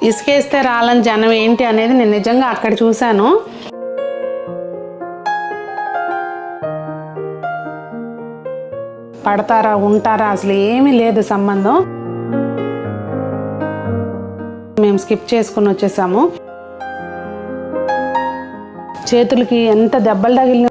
ఇసుకేస్తే రాలని జనం ఏంటి అనేది నేను నిజంగా అక్కడ చూశాను. పడతారా ఉంటారా అసలు ఏమీ లేదు సంబంధం. మేము స్కిప్ చేసుకుని వచ్చేసాము. చేతులకి ఎంత దెబ్బలు తగిలిన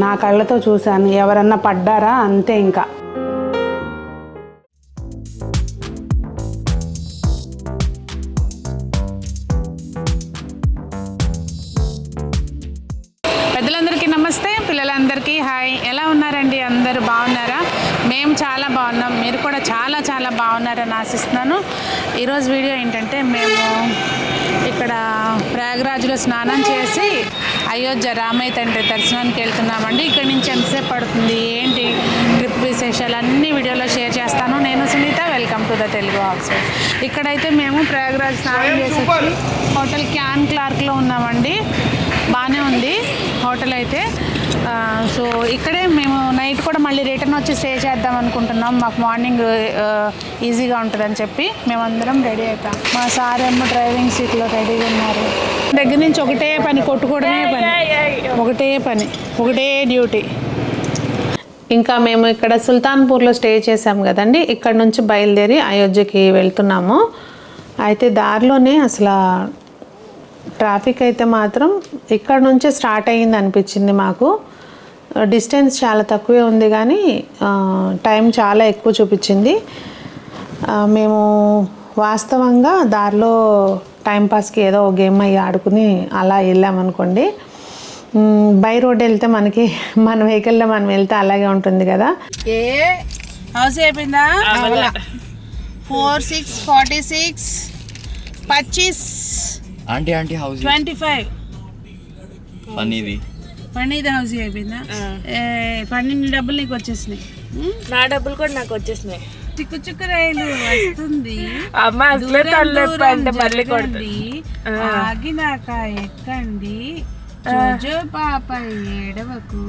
నా కళ్ళతో చూశాను. ఎవరన్నా పడ్డారా అంతే. ఇంకా పెద్దలందరికీ నమస్తే, పిల్లలందరికీ హాయ్. ఎలా ఉన్నారండి? అందరూ బాగున్నారా? మేము చాలా బాగున్నాం. మీరు కూడా చాలా చాలా బాగున్నారని ఆశిస్తున్నాను. ఈరోజు వీడియో ఏంటంటే, మేము ఇక్కడ ప్రయాగరాజ్లో స్నానం చేసి అయోధ్య రామయ్య తండ్రి దర్శనానికి వెళ్తున్నామండి. ఇక్కడ నుంచి ఎంతసేపు పడుతుంది, ఏంటి ట్రిప్ విశేషాలు అన్ని వీడియోలో షేర్ చేస్తాను. నేను Sunitha, welcome to the Telugu hacks. ఇక్కడైతే మేము ప్రయాగరాజ్ స్నానం చేసి హోటల్ క్యాన్ క్లార్క్లో ఉన్నామండి. బాగానే ఉంది హోటల్ అయితే. సో ఇక్కడే మేము నైట్ కూడా మళ్ళీ రిటర్న్ వచ్చి స్టే చేద్దాం అనుకుంటున్నాం. మాకు మార్నింగ్ ఈజీగా ఉంటుందని చెప్పి మేమందరం రెడీ అయిపోయాం. మా సార్ ఏమో డ్రైవింగ్ సీట్లో రెడీగా ఉన్నారు. దగ్గర నుంచి ఒకటే పని, కొట్టుకోవడమే పని, ఒకటే డ్యూటీ. ఇంకా మేము ఇక్కడ సుల్తాన్పూర్లో స్టే చేసాం కదండి. ఇక్కడ నుంచి బయలుదేరి అయోధ్యకి వెళ్తున్నాము. అయితే దారిలోనే అసలు ట్రాఫిక్ అయితే మాత్రం ఇక్కడ నుంచే స్టార్ట్ అయ్యింది అనిపించింది మాకు. డిస్టెన్స్ చాలా తక్కువే ఉంది కానీ టైం చాలా ఎక్కువ చూపించింది. మేము వాస్తవంగా దారిలో టైంపాస్కి ఏదో గేమ్ అయ్యి ఆడుకుని అలా వెళ్ళామనుకోండి. బై రోడ్ వెళ్తే మనకి మన వెహికల్లో మనం వెళ్తే అలాగే ఉంటుంది కదా. హౌస్ అయిపోయిందా? 4, 6, 46, 25 ఆంటీ హౌస్ 25 పన్నీది హౌస్ అయిపోయిందా? పన్నీ డబ్బులు నీకు వచ్చేసినాయి. నా డబ్బులు కూడా నాకు వచ్చేసినాయి. చిక్కు రైలు వస్తుంది, ఆగినాక ఎక్కండి, జో పాప ఏడవకు,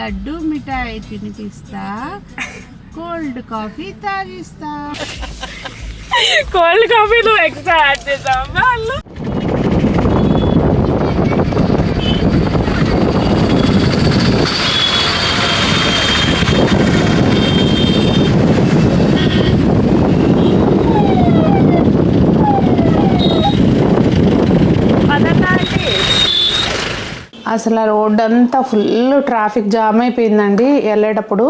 లడ్డు మిఠాయి తినిపిస్తా, కోల్డ్ కాఫీ తాగిస్తా. కోల్డ్ కాఫీలో ఎక్స్ట్రా యాడ్ చేసాం వాళ్ళు. అసలు రోడ్ అంతా ఫుల్ ట్రాఫిక్ జామ్ అయిపోయిందండి. వెళ్ళేటప్పుడు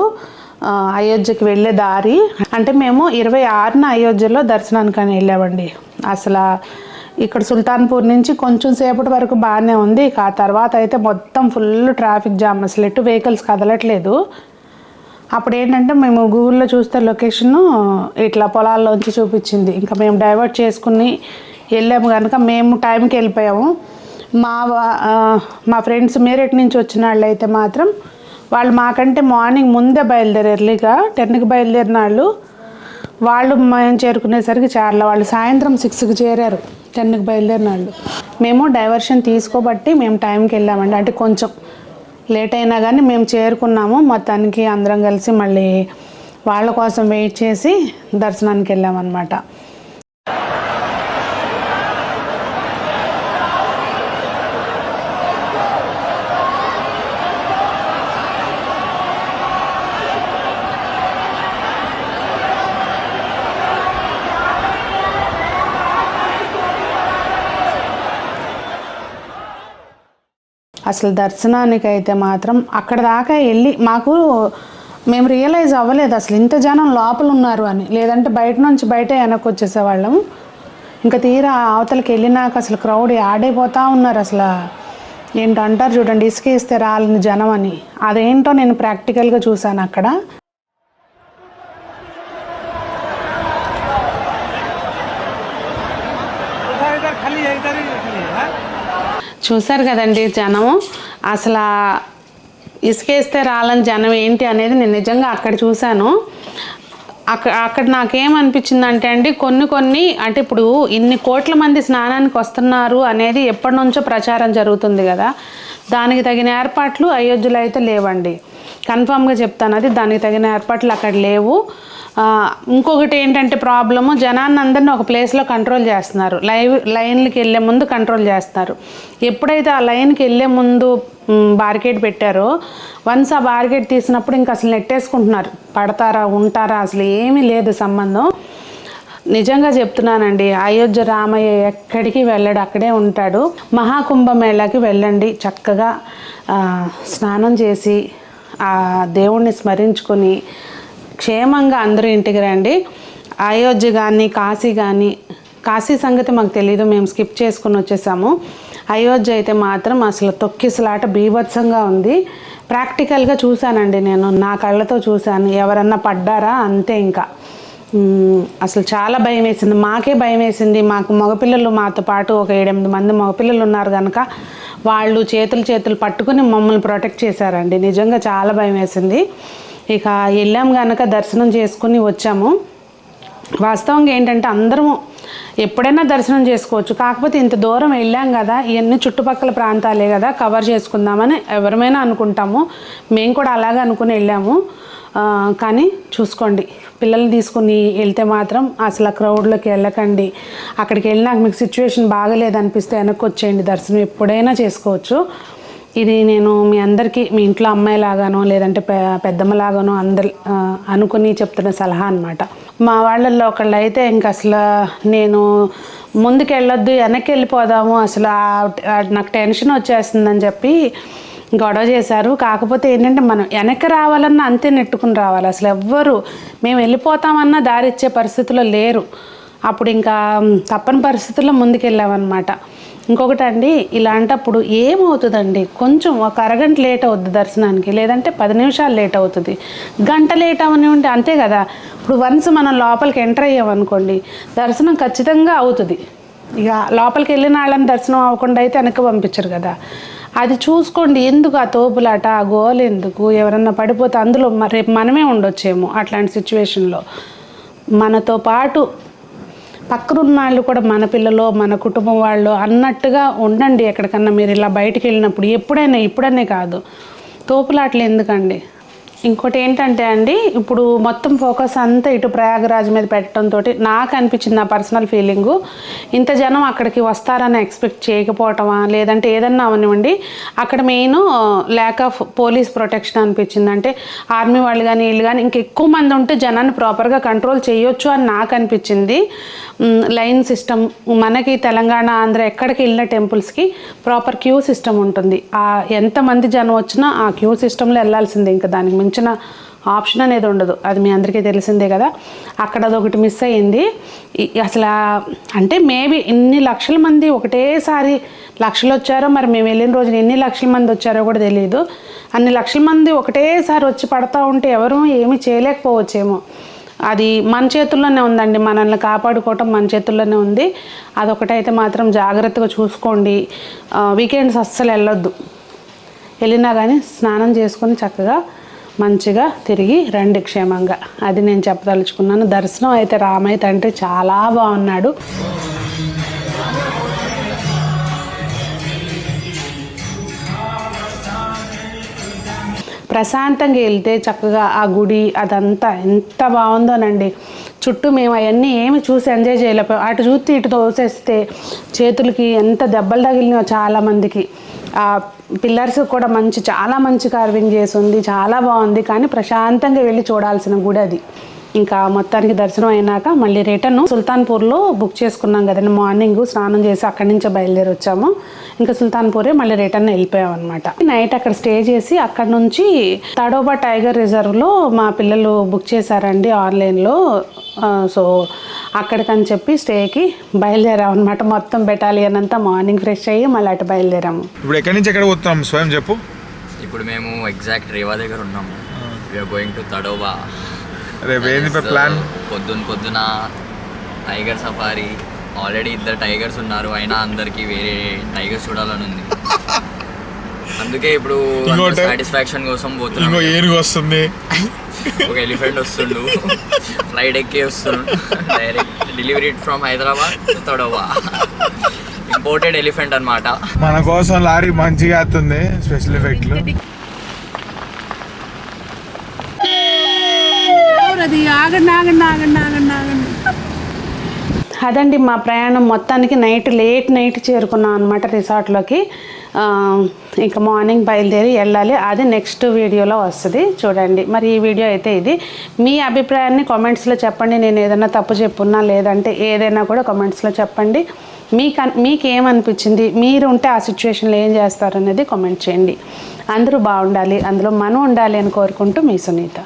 అయోధ్యకి వెళ్ళే దారి అంటే మేము 26న అయోధ్యలో దర్శనానికి అని వెళ్ళామండి. అసలు ఇక్కడ సుల్తాన్పూర్ నుంచి కొంచెం సేపటి వరకు బాగానే ఉంది. ఆ తర్వాత అయితే మొత్తం ఫుల్ ట్రాఫిక్ జామ్, అసలు ఎటు వెహికల్స్ కదలట్లేదు. అప్పుడు ఏంటంటే మేము గూగుల్లో చూస్తే లొకేషను ఇట్లా పొలాల్లోంచి చూపించింది. ఇంకా మేము డైవర్ట్ చేసుకుని వెళ్ళాము కనుక మేము టైంకి వెళ్ళిపోయాము. మా ఫ్రెండ్స్ మేరట్ నుంచి వచ్చిన వాళ్ళు అయితే మాత్రం వాళ్ళు మాకంటే మార్నింగ్ ముందే బయలుదేరారు. ఎర్లీగా 10కి బయలుదేరిన వాళ్ళు మేము చేరుకునేసరికి చాలా, వాళ్ళు సాయంత్రం 6కి చేరారు. 10కి బయలుదేరిన వాళ్ళు. మేము డైవర్షన్ తీసుకోబట్టి మేము టైంకి వెళ్ళామండి. అంటే కొంచెం లేట్ అయినా కానీ మేము చేరుకున్నాము. మొత్తానికి అందరం కలిసి మళ్ళీ వాళ్ళ కోసం వెయిట్ చేసి దర్శనానికి వెళ్ళామన్నమాట. అసలు దర్శనానికి అయితే మాత్రం అక్కడ దాకా వెళ్ళి మేము రియలైజ్ అవ్వలేదు అసలు ఇంత జనం లోపల ఉన్నారు అని. లేదంటే బయట నుంచి బయటే వెనక్కి వచ్చేసేవాళ్ళం. ఇంకా తీరా అవతలకి వెళ్ళినాక అసలు క్రౌడ్ ఆడైపోతూ ఉన్నారు. అసలు ఏంటంటారు చూడండి, ఇసుకేస్తే రాలని జనం అని. అదేంటో నేను ప్రాక్టికల్గా చూశాను అక్కడ. చూశారు కదండి జనం. అసలు ఇసుకేస్తే రాలని జనం ఏంటి అనేది నేను నిజంగా అక్కడ చూశాను. అక్కడ నాకేమనిపించిందంటే అండి, కొన్ని అంటే ఇప్పుడు ఇన్ని కోట్ల మంది స్నానానికి వస్తున్నారు అనేది ఎప్పటి నుంచో ప్రచారం జరుగుతుంది కదా. దానికి తగిన ఏర్పాట్లు అయోధ్యలో అయితే లేవండి. కన్ఫామ్గా చెప్తాను, అది దానికి తగిన ఏర్పాట్లు అక్కడ లేవు. ఇంకొకటి ఏంటంటే ప్రాబ్లము, జనాన్ని అందరినీ ఒక ప్లేస్లో కంట్రోల్ చేస్తున్నారు. లైన్లకి వెళ్ళే ముందు కంట్రోల్ చేస్తారు. ఎప్పుడైతే ఆ లైన్కి వెళ్ళే ముందు బార్గేట్ పెట్టారో, వన్స్ ఆ బార్గేట్ తీసినప్పుడు ఇంకా అసలు నెట్టేసుకుంటున్నారు. పడతారా ఉంటారా అసలు ఏమీ లేదు సంబంధం. నిజంగా చెప్తున్నానండి, అయోధ్య రామయ్య ఎక్కడికి వెళ్ళడు, అక్కడే ఉంటాడు. మహాకుంభమేళాకి వెళ్ళండి, చక్కగా స్నానం చేసి ఆ దేవుణ్ణి స్మరించుకొని క్షేమంగా అందరూ ఇంటికి రండి. అయోధ్య కానీ కాశీ సంగతి మాకు తెలీదు, మేము స్కిప్ చేసుకుని వచ్చేసాము. అయోధ్య అయితే మాత్రం అసలు తొక్కిసలాట బీభత్సంగా ఉంది. ప్రాక్టికల్గా చూశానండి, నేను నా కళ్ళతో చూశాను. ఎవరన్నా పడ్డారా అంతే. ఇంకా అసలు చాలా భయం వేసింది, మాకే భయం వేసింది. మాకు మగపిల్లలు మాతో పాటు ఒక 7-8 మంది మగపిల్లలు ఉన్నారు కనుక వాళ్ళు చేతులు పట్టుకుని మమ్మల్ని ప్రొటెక్ట్ చేశారండి. నిజంగా చాలా భయం వేసింది. ఇక వెళ్ళాం కనుక దర్శనం చేసుకుని వచ్చాము. వాస్తవంగా ఏంటంటే అందరము ఎప్పుడైనా దర్శనం చేసుకోవచ్చు, కాకపోతే ఇంత దూరం వెళ్ళాం కదా, ఇవన్నీ చుట్టుపక్కల ప్రాంతాలే కదా, కవర్ చేసుకుందామని ఎవరమైనా అనుకుంటాము. మేము కూడా అలాగే అనుకుని వెళ్ళాము. కానీ చూసుకోండి, పిల్లల్ని తీసుకుని వెళ్తే మాత్రం అసలు ఆ క్రౌడ్లోకి వెళ్ళకండి. అక్కడికి వెళ్ళినాక మీకు సిచ్యువేషన్ బాగలేదనిపిస్తే వెనక్కి వచ్చేయండి. దర్శనం ఎప్పుడైనా చేసుకోవచ్చు. ఇది నేను మీ అందరికీ, మీ ఇంట్లో అమ్మాయిలాగానో లేదంటే పెద్దమ్మలాగానో అందరు అనుకుని చెప్తున్న సలహా అనమాట. మా వాళ్ళల్లో ఒకళ్ళు అయితే ఇంక అసలు నేను ముందుకు వెళ్ళొద్దు, వెనక్కి వెళ్ళిపోదాము, అసలు నాకు టెన్షన్ వచ్చేస్తుందని చెప్పి గొడవ చేశారు. కాకపోతే ఏంటంటే మనం వెనక్కి రావాలన్నా అంతే నెట్టుకుని రావాలి. అసలు ఎవ్వరు మేము వెళ్ళిపోతామన్నా దారి ఇచ్చే పరిస్థితిలో లేరు. అప్పుడు ఇంకా తప్పని పరిస్థితుల్లో ముందుకెళ్ళామన్నమాట. ఇంకొకటి అండి, ఇలాంటప్పుడు ఏమవుతుందండి, కొంచెం ఒక అరగంట లేట్ అవుద్ది దర్శనానికి, లేదంటే 10 నిమిషాలు లేట్ అవుతుంది, గంట లేట్ అవనివ్వండి, అంతే కదా. ఇప్పుడు వన్స్ మనం లోపలికి ఎంటర్ అయ్యామనుకోండి, దర్శనం ఖచ్చితంగా అవుతుంది. ఇక లోపలికి వెళ్ళిన వాళ్ళని దర్శనం అవ్వకుండా అయితే వెనక్కి పంపించరు కదా. అది చూసుకోండి. ఎందుకు ఆ తోపులాట, ఆ గోలు ఎందుకు? ఎవరన్నా పడిపోతే అందులో రేపు మనమే ఉండొచ్చేమో. అట్లాంటి సిచ్యువేషన్లో మనతో పాటు పక్కనున్న వాళ్ళు కూడా మన పిల్లలు, మన కుటుంబం వాళ్ళు అన్నట్టుగా ఉండండి. ఎక్కడికన్నా మీరు ఇలా బయటికి వెళ్ళినప్పుడు ఎప్పుడైనా, ఇప్పుడనే కాదు, తోపులాటలు ఎందుకండి. ఇంకోటి ఏంటంటే అండి, ఇప్పుడు మొత్తం ఫోకస్ అంతా ఇటు ప్రయాగరాజ్ మీద పెట్టడంతో నాకు అనిపించింది, నా పర్సనల్ ఫీలింగు, ఇంత జనం అక్కడికి వస్తారని ఎక్స్పెక్ట్ చేయకపోవటమా, లేదంటే ఏదన్నా అవనివ్వండి, అక్కడ main lack of police protection అనిపించింది. అంటే ఆర్మీ వాళ్ళు కానీ వీళ్ళు కానీ ఇంకెక్కువ మంది ఉంటే జనాన్ని ప్రాపర్గా కంట్రోల్ చేయొచ్చు అని నాకు అనిపించింది. లైన్ సిస్టమ్ మనకి తెలంగాణ, ఆంధ్ర ఎక్కడికి వెళ్ళిన టెంపుల్స్కి ప్రాపర్ క్యూ సిస్టమ్ ఉంటుంది. ఎంతమంది జనం వచ్చినా ఆ క్యూ సిస్టంలో వెళ్ళాల్సిందే, ఇంకా దానికి మించిన ఆప్షన్ అనేది ఉండదు. అది మీ అందరికీ తెలిసిందే కదా. అక్కడ అదొకటి మిస్ అయ్యింది. అసలు అంటే మేబీ ఇన్ని లక్షల మంది ఒకటేసారి లక్షలు వచ్చారో, మరి మేము వెళ్ళిన రోజున ఎన్ని లక్షల మంది వచ్చారో కూడా తెలియదు. అన్ని లక్షల మంది ఒకటేసారి వచ్చి పడతా ఉంటే ఎవరూ ఏమీ చేయలేకపోవచ్చేమో. అది మన చేతుల్లోనే ఉందండి, మనల్ని కాపాడుకోవటం మన చేతుల్లోనే ఉంది. అదొకటైతే మాత్రం జాగ్రత్తగా చూసుకోండి. వీకెండ్స్ అస్సలు వెళ్ళొద్దు. వెళ్ళినా కానీ స్నానం చేసుకొని చక్కగా మంచిగా తిరిగి రండి క్షేమంగా. అది నేను చెప్పదలుచుకున్నాను. దర్శనం అయితే రామయ్య తండ్రి చాలా బాగున్నాడు. ప్రశాంతంగా వెళ్తే చక్కగా ఆ గుడి అదంతా ఎంత బాగుందోనండి. చుట్టూ మేము అవన్నీ ఏమి చూసి ఎంజాయ్ చేయలేకపోయాం. అటు చూస్తే ఇటు తోసేస్తే చేతులకి ఎంత దెబ్బలు తగిలినాయో చాలామందికి. ఆ పిల్లర్స్ కూడా చాలా మంచి కార్వింగ్ చేసి ఉంది, చాలా బాగుంది. కానీ ప్రశాంతంగా వెళ్ళి చూడాల్సిన గుడి అది. ఇంకా మొత్తానికి దర్శనం అయినాక మళ్ళీ రిటర్న్ సుల్తాన్పూర్లో బుక్ చేసుకున్నాం కదండి. మార్నింగ్ స్నానం చేసి అక్కడి నుంచే బయలుదేరి వచ్చాము. ఇంకా సుల్తాన్పూరే మళ్ళీ రిటర్న్ వెళ్ళిపోయాం అనమాట. నైట్ అక్కడ స్టే చేసి అక్కడ నుంచి తడోబా టైగర్ రిజర్వ్లో మా పిల్లలు బుక్ చేశారండి ఆన్లైన్లో. సో అక్కడికని చెప్పి స్టేకి బయలుదేరాం అనమాట. మొత్తం బెటాలియన్ అంతా మార్నింగ్ ఫ్రెష్ అయ్యి మళ్ళీ అటు బయలుదేరాము. ఇప్పుడు ఎక్కడి నుంచి ఎక్కడ పోతున్నాం స్వయం చెప్పు. ఇప్పుడు మేము ఎగ్జాక్ట్ రేవా దగ్గర ఉన్నాము. We're going to Tadoba. రేపు ఏంది ప్లాన్? పొద్దున టైగర్ సఫారీ. ఆల్రెడీ 2 టైగర్స్ ఉన్నారు, అయినా అందరికి వేరే టైగర్స్ చూడాలని ఉంది. అందుకే ఇప్పుడు సాటిస్ఫాక్షన్ కోసం పోతున్నాం. ఏనుగు వస్తుంది, ఒక ఎలిఫెంట్ వస్తుండు, ఫ్లైట్ ఎక్కి వస్తుండు, direct delivery from Hyderabad to Tadoba. Imported elephant అన్నమాట. మన కోసం లారీ మంచిగా వస్తుంది, స్పెషల్ ఎఫెక్ట్లు. అది ఆగండి ఆగండి ఆగండి ఆగండి ఆగండి. అదండి మా ప్రయాణం మొత్తానికి లేట్ నైట్ చేరుకున్నాం అనమాట రిసార్ట్లోకి. ఇంకా మార్నింగ్ బయలుదేరి వెళ్ళాలి. అది నెక్స్ట్ వీడియోలో వస్తుంది చూడండి. మరి ఈ వీడియో అయితే ఇది. మీ అభిప్రాయాన్ని కామెంట్స్లో చెప్పండి. నేను ఏదైనా తప్పు చెప్పున్నా లేదంటే ఏదైనా కూడా కామెంట్స్లో చెప్పండి. మీకేమనిపించింది, మీరు ఉంటే ఆ సిచ్యువేషన్లో ఏం చేస్తారు అనేది కామెంట్ చేయండి. అందరూ బాగుండాలి, అందులో మనం ఉండాలి అని కోరుకుంటూ మీ సునీత.